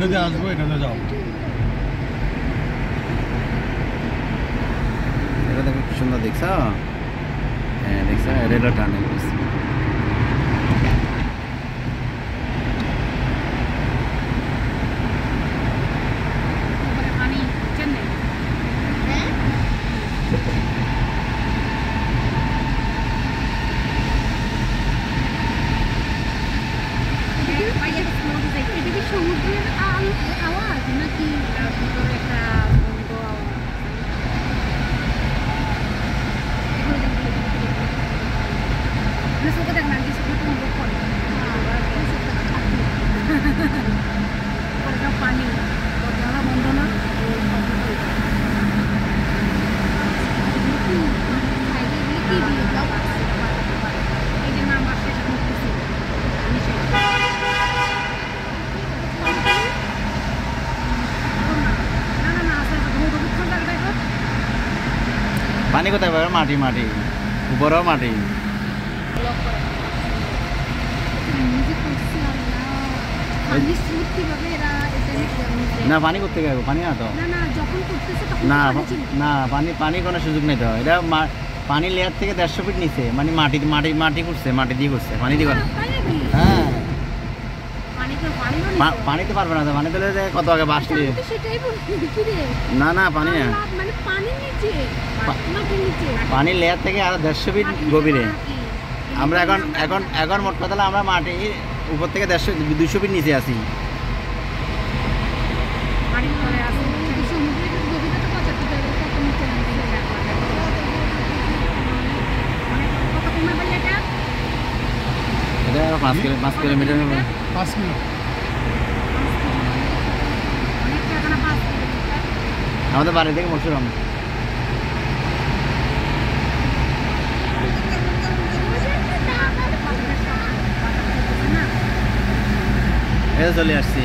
ওটাতে আসবো, এটাতে যাও। এটা দেখো কি সুন্দর দেখছো? হ্যাঁ দেখছো, রেল টানেল। সমুদ্রের আওয়াজ নাকি ভিতরে একটা বন্ধ আওয়াজ? চোখে দেখ না, চোখে তো অনুভব করে পানি জানা বন্ধ না। এই যে নাম আসে পানি কোথায় পাবে? মাটি মাটি, উপরেও মাটি। না পানি করতে গেল, পানি না তো, না না পানি, পানি কোনো সুযোগ নেই তো। এটা পানি লেয়ার থেকে 150 ফিট নিচে, মানে মাটি মাটি মাটি করছে, মাটি দিয়ে করছে, পানি দিয়ে করে। হ্যাঁ পানি তো পারবে না তো, পানি তো কত আগে বাস দিয়ে। না না পানি না, পানি লেয়ার থেকে আরো 150 ফিট গভীরে। আমরা এখন এখন এখন মোট কথা আমরা মাটি উপর থেকে 200 ফিট নিচে আছি। এটা 5 কিলোমিটার। 5 কিলো আমাদের বাড়ি থেকে মশুরাম। এটা চলে আসছি।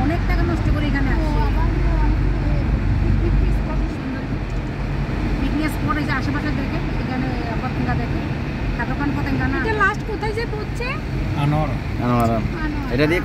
অনেক টাকা নষ্ট করে এখানে পিকনিক স্পট এই যে আশেপাশে দেখে, এখানে পতঙ্গা দেখে, দোকান পতঙ্গা না। লাস্ট কোথায় যে পড়ছে? আনোয়ারা। এটা দিয়ে